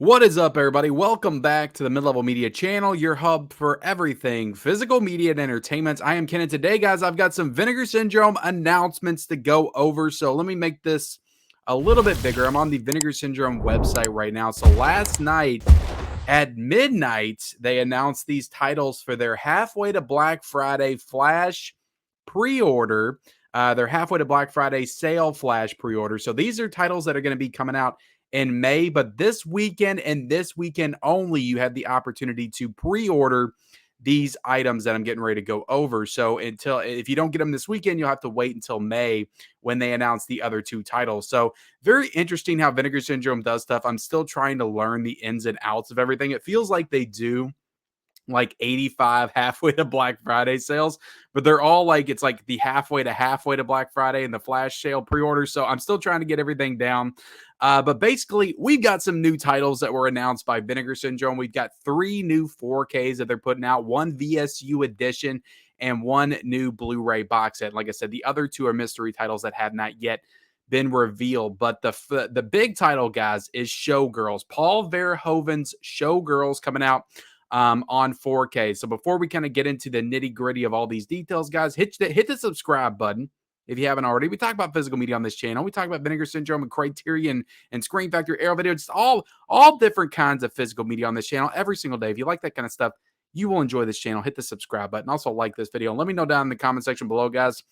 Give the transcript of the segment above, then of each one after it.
What is up, everybody? Welcome back to the Mid-Level Media channel, your hub for everything physical media and entertainment. I am Ken, and today, guys, I've got some Vinegar Syndrome announcements to go over. So let me make this a little bit bigger. I'm on the Vinegar Syndrome website right now. So last night at midnight, they announced these titles for their halfway to Black Friday flash pre-order. Their halfway to Black Friday sale flash pre-order. So these are titles that are going to be coming out in May, but this weekend and this weekend only, you have the opportunity to pre-order these items that I'm getting ready to go over. So if you don't get them this weekend, you'll have to wait until May when they announce the other two titles. So very interesting how Vinegar Syndrome does stuff. I'm still trying to learn the ins and outs of everything. It feels like they do like 85 halfway to Black Friday sales, but they're all like, it's like the halfway to Black Friday and the flash sale pre-order. So I'm still trying to get everything down. But basically, we've got some new titles that were announced by Vinegar Syndrome. We've got 3 new 4Ks that they're putting out, 1 VSU edition and 1 new Blu-ray box set. Like I said, the other 2 are mystery titles that have not yet been revealed. But the big title, guys, is Showgirls. Paul Verhoeven's Showgirls coming out on 4K. So before we kind of get into the nitty gritty of all these details, guys, hit the subscribe button if you haven't already. We talk about physical media on this channel. We talk about Vinegar Syndrome and Criterion and Screen Factory, Arrow Video, just all different kinds of physical media on this channel every single day. If you like that kind of stuff, you will enjoy this channel. Hit the subscribe button. Also like this video. And let me know down in the comment section below, guys.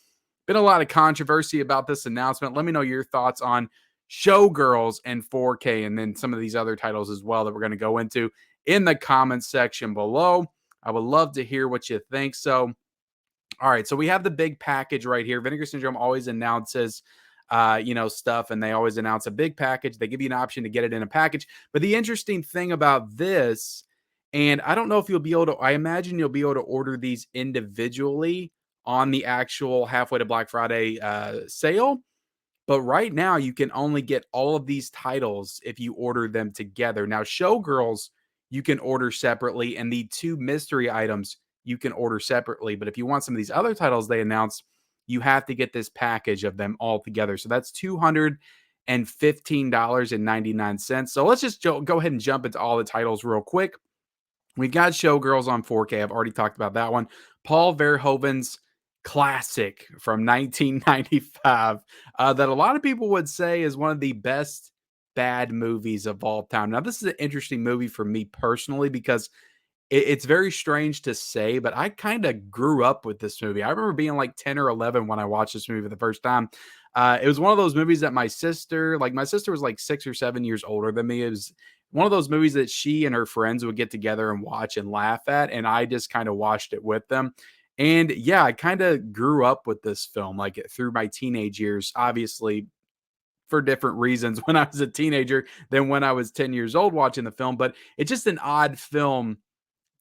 Been a lot of controversy about this announcement. Let me know your thoughts on Showgirls and 4K, and then some of these other titles as well that we're going to go into in the comments section below. I would love to hear what you think. So, all right, so we have the big package right here. Vinegar Syndrome always announces, stuff, and they always announce a big package. They give you an option to get it in a package. But the interesting thing about this, and I don't know if you'll be able to, I imagine you'll be able to order these individually on the actual halfway to Black Friday sale. But right now, you can only get all of these titles if you order them together. Now, Showgirls, you can order separately, and the 2 mystery items you can order separately. But if you want some of these other titles they announced, you have to get this package of them all together. So that's $215.99. So let's just go ahead and jump into all the titles real quick. We've got Showgirls on 4K. I've already talked about that one. Paul Verhoeven's classic from 1995 that a lot of people would say is one of the best bad movies of all time. Now, this is an interesting movie for me personally because it's very strange to say, but I kind of grew up with this movie. I remember being like 10 or 11 when I watched this movie for the first time. It was one of those movies that my sister was like 6 or 7 years older than me. It was one of those movies that she and her friends would get together and watch and laugh at, and I just kind of watched it with them. And yeah, I kind of grew up with this film like through my teenage years, obviously for different reasons when I was a teenager than when I was 10 years old watching the film. But it's just an odd film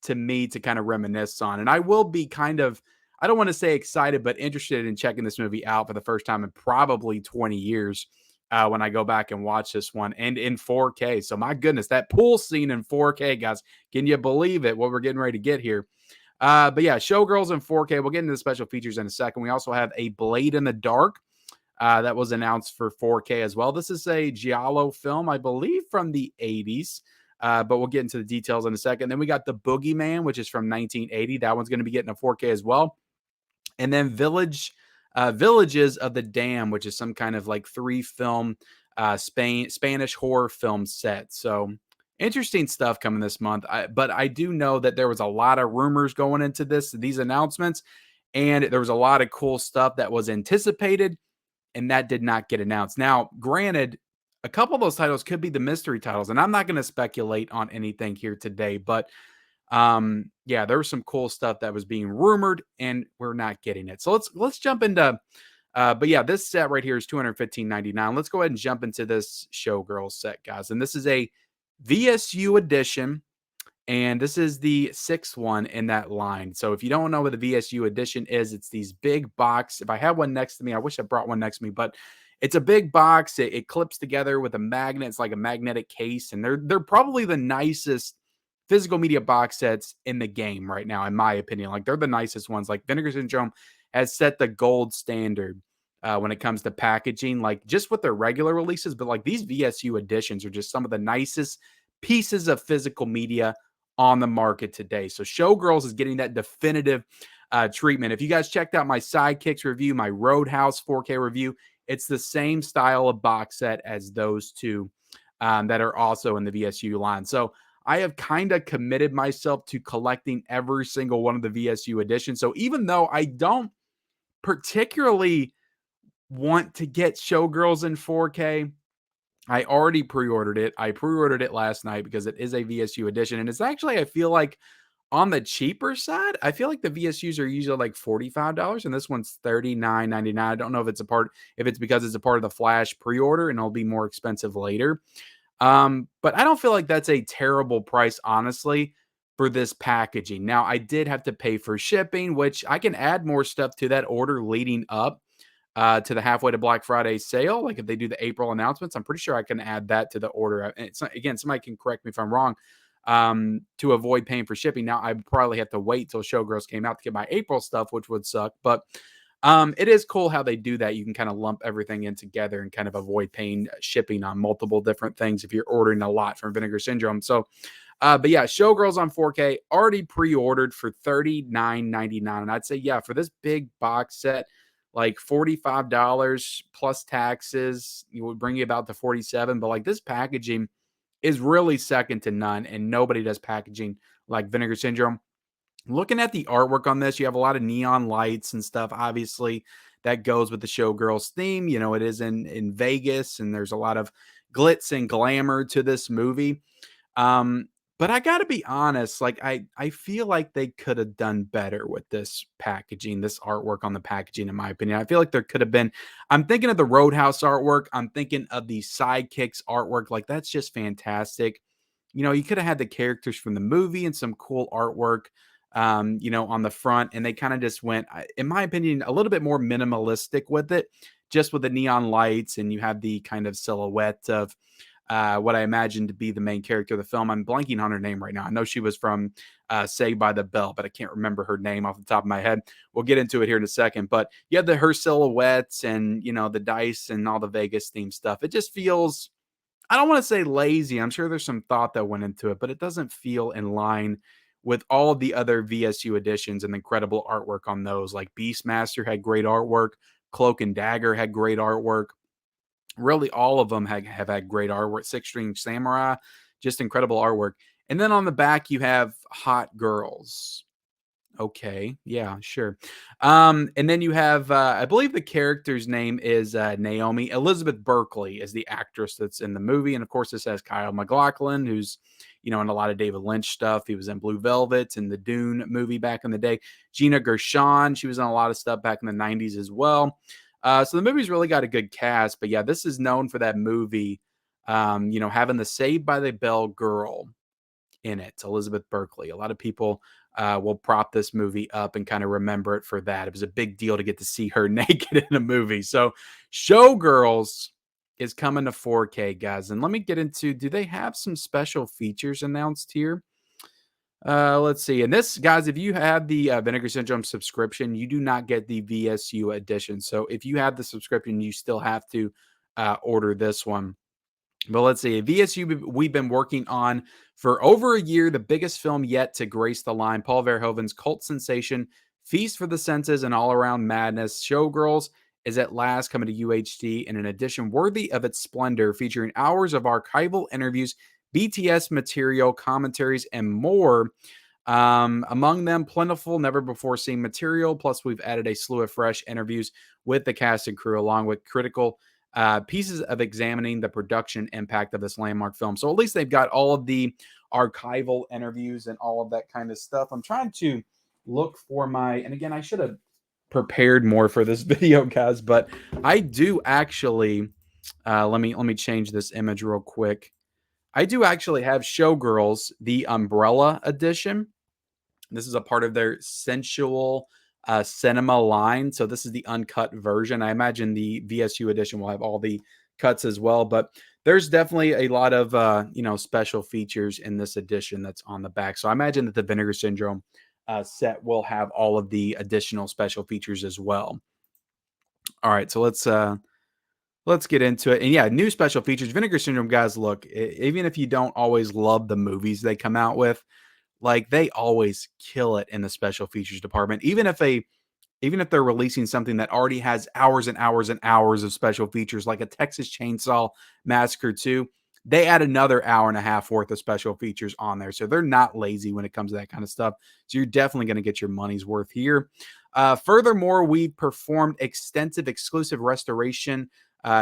to me to kind of reminisce on. And I will be kind of, I don't want to say excited, but interested in checking this movie out for the first time in probably 20 years when I go back and watch this one and in 4K. So my goodness, that pool scene in 4K, guys, can you believe it? What we're getting ready to get here. But yeah, Showgirls in 4K. We'll get into the special features in a second. We also have a Blade in the Dark that was announced for 4K as well. This is a giallo film, I believe, from the 80s. But we'll get into the details in a second. Then we got The Boogeyman, which is from 1980. That one's going to be getting a 4K as well. And then Villages of the Dam, which is some kind of like 3-film Spanish horror film set. So interesting stuff coming this month. But I do know that there was a lot of rumors going into these announcements, and there was a lot of cool stuff that was anticipated, and that did not get announced. Now, granted, a couple of those titles could be the mystery titles, and I'm not going to speculate on anything here today, but yeah, there was some cool stuff that was being rumored, and we're not getting it. So let's jump into but yeah, this set right here is $215.99. Let's go ahead and jump into this Showgirls set, guys. And this is a VSU edition, and this is the 6th one in that line. So if you don't know what the VSU edition is, it's these big box. If I had one next to me, I wish I brought one next to me, but it's a big box. It clips together with a magnet. It's like a magnetic case, and they're probably the nicest physical media box sets in the game right now, in my opinion. Like, they're the nicest ones. Like, Vinegar Syndrome has set the gold standard when it comes to packaging, like just with their regular releases, but like these VSU editions are just some of the nicest pieces of physical media on the market today. So Showgirls is getting that definitive treatment. If you guys checked out my Sidekicks review, my Roadhouse 4K review, it's the same style of box set as those two that are also in the VSU line. So I have kind of committed myself to collecting every single one of the VSU editions. So even though I don't particularly want to get Showgirls in 4K, I already pre-ordered it. I pre-ordered it last night because it is a VSU edition. And it's actually, I feel like, on the cheaper side. I feel like the VSUs are usually like $45 and this one's $39.99. I don't know if it's because it's a part of the Flash pre-order and it'll be more expensive later. But I don't feel like that's a terrible price, honestly, for this packaging. Now, I did have to pay for shipping, which I can add more stuff to that order leading up to the halfway to Black Friday sale. Like if they do the April announcements, I'm pretty sure I can add that to the order. And it's not, again, somebody can correct me if I'm wrong, to avoid paying for shipping. Now I probably have to wait till Showgirls came out to get my April stuff, which would suck. But it is cool how they do that. You can kind of lump everything in together and kind of avoid paying shipping on multiple different things if you're ordering a lot from Vinegar Syndrome. So, but yeah, Showgirls on 4K already pre-ordered for $39.99. And I'd say, yeah, for this big box set, like $45 plus taxes, you would bring you about to 47. But like this packaging is really second to none, and nobody does packaging like Vinegar Syndrome. Looking at the artwork on this, you have a lot of neon lights and stuff. Obviously, that goes with the Showgirls theme. You know, it is in Vegas, and there's a lot of glitz and glamour to this movie. But I got to be honest, like I feel like they could have done better with this packaging, this artwork on the packaging, in my opinion. I feel like there could have been. I'm thinking of the Roadhouse artwork. I'm thinking of the Sidekicks artwork. Like that's just fantastic. You know, you could have had the characters from the movie and some cool artwork, you know, on the front, and they kind of just went, in my opinion, a little bit more minimalistic with it, just with the neon lights, and you have the kind of silhouette of what I imagine to be the main character of the film. I'm blanking on her name right now. I know she was from Saved by the Bell, but I can't remember her name off the top of my head. We'll get into it here in a second. But you have her silhouettes and, you know, the dice and all the Vegas themed stuff. It just feels, I don't want to say lazy. I'm sure there's some thought that went into it, but it doesn't feel in line with all the other VSU editions and the incredible artwork on those. Like Beastmaster had great artwork. Cloak and Dagger had great artwork. Really, all of them have had great artwork. Six String Samurai, just incredible artwork. And then on the back, you have Hot Girls. Okay, yeah, sure. And then you have, I believe the character's name is Naomi. Elizabeth Berkley is the actress that's in the movie. And of course, this has Kyle MacLachlan, who's, you know, in a lot of David Lynch stuff. He was in Blue Velvet and the Dune movie back in the day. Gina Gershon, she was in a lot of stuff back in the 90s as well. So the movie's really got a good cast. But yeah, this is known for that movie, you know, having the Saved by the Bell girl in it, Elizabeth Berkley. A lot of people will prop this movie up and kind of remember it for that. It was a big deal to get to see her naked in a movie. So Showgirls is coming to 4K, guys. And let me get into, do they have some special features announced here? Let's see. And this, guys, if you have the Vinegar Syndrome subscription, you do not get the VSU edition. So if you have the subscription, you still have to order this one. But let's see. VSU, we've been working on for over a year, the biggest film yet to grace the line. Paul Verhoeven's cult sensation, Feast for the Senses, and All Around Madness. Showgirls is at last coming to UHD in an edition worthy of its splendor, featuring hours of archival interviews, BTS material, commentaries, and more. Among them, plentiful, never before seen material. Plus, we've added a slew of fresh interviews with the cast and crew, along with critical pieces of examining the production impact of this landmark film. So at least they've got all of the archival interviews and all of that kind of stuff. I'm trying to look for and again, I should have prepared more for this video, guys, but I do actually, let me change this image real quick. I do actually have Showgirls, the Umbrella edition. This is a part of their sensual cinema line. So this is the uncut version. I imagine the VSU edition will have all the cuts as well, but there's definitely a lot of you know, special features in this edition that's on the back. So I imagine that the Vinegar Syndrome set will have all of the additional special features as well. All right, so let's Let's get into it. And yeah, new special features. Vinegar Syndrome guys, look, even if you don't always love the movies they come out with, like they always kill it in the special features department. Even if they're releasing something that already has hours and hours and hours of special features, like a Texas Chainsaw Massacre 2, they add another hour and a half worth of special features on there. So they're not lazy when it comes to that kind of stuff. So you're definitely going to get your money's worth here. Furthermore, we performed extensive exclusive restoration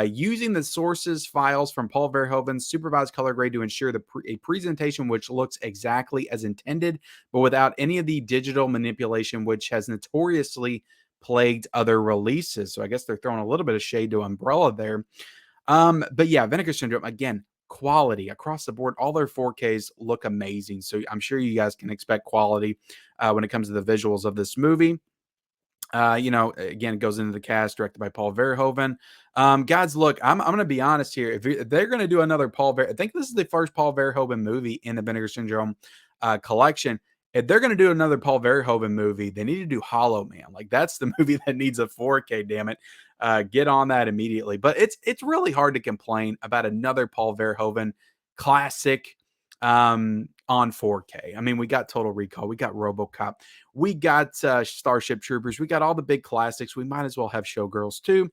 using the sources files from Paul Verhoeven's supervised color grade to ensure a presentation which looks exactly as intended, but without any of the digital manipulation, which has notoriously plagued other releases. So I guess they're throwing a little bit of shade to Umbrella there. But yeah, Vinegar Syndrome, again, quality across the board. All their 4Ks look amazing. So I'm sure you guys can expect quality when it comes to the visuals of this movie. Again, it goes into the cast, directed by Paul Verhoeven. Guys, look, I'm going to be honest here. If they're going to do another I think this is the first Paul Verhoeven movie in the Vinegar Syndrome collection. If they're going to do another Paul Verhoeven movie, they need to do Hollow Man. Like that's the movie that needs a 4K. Damn it, get on that immediately. But it's really hard to complain about another Paul Verhoeven classic on 4K. I mean, we got Total Recall, we got RoboCop, we got Starship Troopers, we got all the big classics. We might as well have Showgirls too.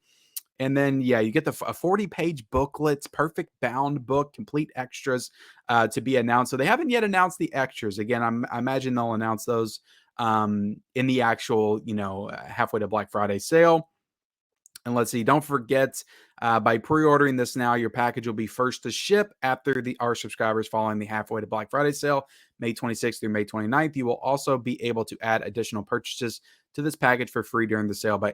And then, yeah, you get a 40-page booklets, perfect bound book, complete extras to be announced. So they haven't yet announced the extras. Again, I imagine they'll announce those in the actual, halfway to Black Friday sale. And let's see, don't forget, by pre-ordering this now, your package will be first to ship after our subscribers following the halfway to Black Friday sale, May 26th through May 29th. You will also be able to add additional purchases to this package for free during the sale by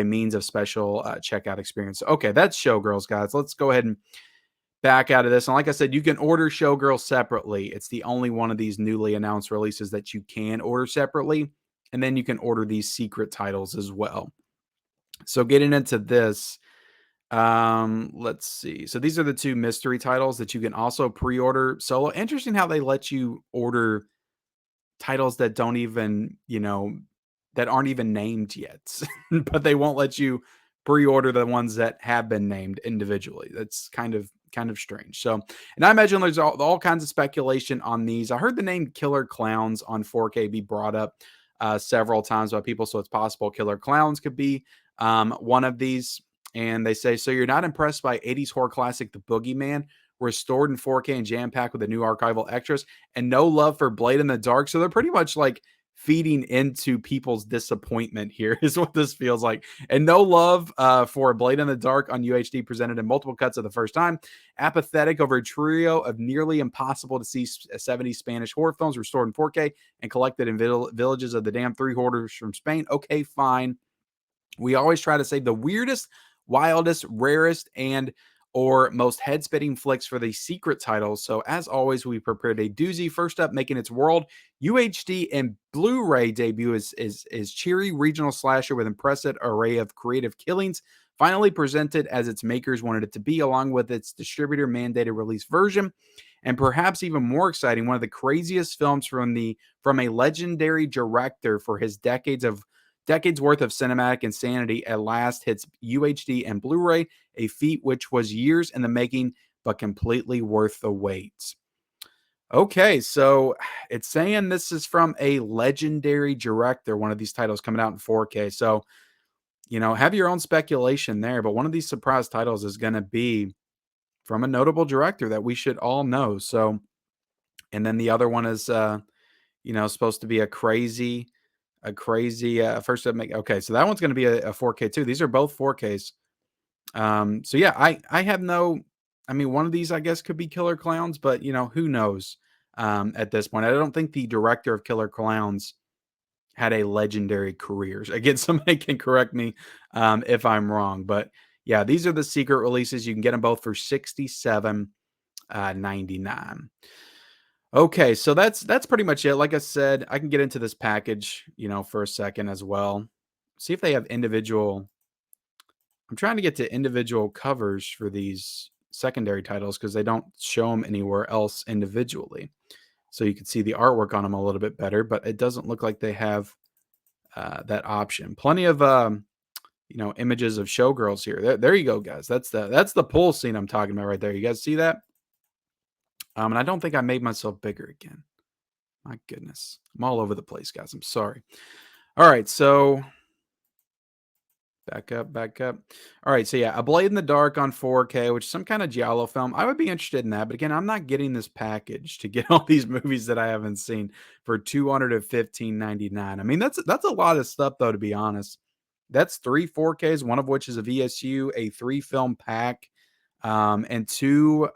means of special checkout experience. Okay, that's Showgirls, guys. Let's go ahead and back out of this. And like I said, you can order Showgirls separately. It's the only one of these newly announced releases that you can order separately. And then you can order these secret titles as well. So getting into this, let's see. So these are the two mystery titles that you can also pre-order solo. Interesting how they let you order titles that don't even, that aren't even named yet, but they won't let you pre-order the ones that have been named individually. That's kind of strange. So, and I imagine there's all kinds of speculation on these. I heard the name Killer Clowns on 4K be brought up several times by people, so it's possible Killer Clowns could be one of these. And they say, so you're not impressed by 80s horror classic The Boogeyman, restored in 4K and jam-packed with the new archival extras, and no love for Blade in the Dark. So they're pretty much like feeding into people's disappointment here is what this feels like. And no love for Blade in the Dark on UHD, presented in multiple cuts of the first time. Apathetic over a trio of nearly impossible to see 70s Spanish horror films restored in 4K and collected in villages of the damn three hoarders from Spain. Okay, fine. We always try to save the weirdest, wildest, rarest, and or most head-spinning flicks for the secret titles. So as always, we prepared a doozy. First up, making its world UHD and Blu-ray debut is cheery regional slasher with impressive array of creative killings, finally presented as its makers wanted it to be, along with its distributor mandated release version. And perhaps even more exciting, one of the craziest films from a legendary director for his decades worth of cinematic insanity at last hits UHD and Blu-ray, a feat which was years in the making, but completely worth the wait. Okay, so it's saying this is from a legendary director, one of these titles coming out in 4K. So, have your own speculation there, but one of these surprise titles is going to be from a notable director that we should all know. So, and then the other one is, supposed to be a crazy first step make. Okay, so that one's going to be a 4K too. These are both 4Ks. So yeah, I have no. I mean, one of these I guess could be Killer Clowns, but who knows? At this point, I don't think the director of Killer Clowns had a legendary career. Again, somebody can correct me if I'm wrong, but yeah, these are the secret releases. You can get them both for $67.99. Okay, so that's pretty much it. Like I said, I can get into this package, for a second as well. See if they have individual. I'm trying to get to individual covers for these secondary titles because they don't show them anywhere else individually. So you can see the artwork on them a little bit better, but it doesn't look like they have that option. Plenty of images of Showgirls here. There you go, guys. That's the pull scene I'm talking about right there. You guys see that? And I don't think I made myself bigger again. My goodness. I'm all over the place, guys. I'm sorry. All right, so back up, back up. All right, so yeah, A Blade in the Dark on 4K, which is some kind of giallo film. I would be interested in that, but again, I'm not getting this package to get all these movies that I haven't seen for $215.99. I mean, that's a lot of stuff, though, to be honest. That's 3 4Ks, one of which is a VSU, a 3-film pack, and 2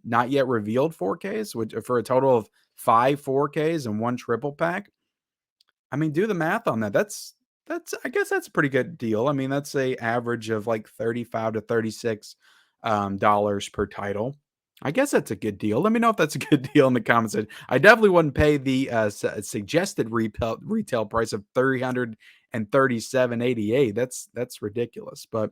not yet revealed 4Ks, which for a total of 5 4Ks and 1 triple pack. I mean, do the math on that. That's I guess that's a pretty good deal. I mean, that's a average of like 35 to 36 dollars per title. I guess that's a good deal. Let me know if that's a good deal in the comments. I definitely wouldn't pay the suggested retail price of 337.88. That's ridiculous. But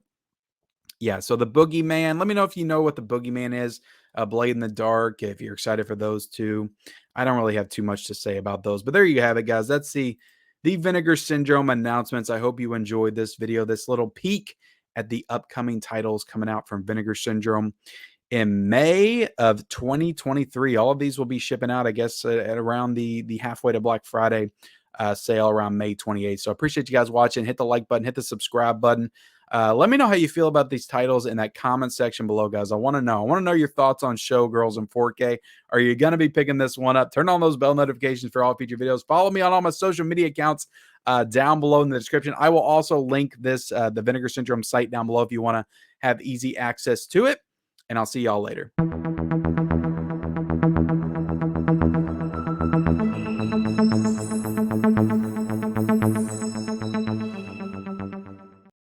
yeah, so the Boogeyman. Let me know if you know what the Boogeyman is. Blade in the Dark. If you're excited for those two, I don't really have too much to say about those. But there you have it, guys. That's the Vinegar Syndrome announcements. I hope you enjoyed this video. This little peek at the upcoming titles coming out from Vinegar Syndrome in May of 2023. All of these will be shipping out, I guess, at around the halfway to Black Friday sale around May 28th. So I appreciate you guys watching. Hit the like button, hit the subscribe button. Let me know how you feel about these titles in that comment section below, guys. I want to know. I want to know your thoughts on Showgirls in 4K. Are you going to be picking this one up? Turn on those bell notifications for all future videos. Follow me on all my social media accounts down below in the description. I will also link this the Vinegar Syndrome site down below if you want to have easy access to it. And I'll see y'all later.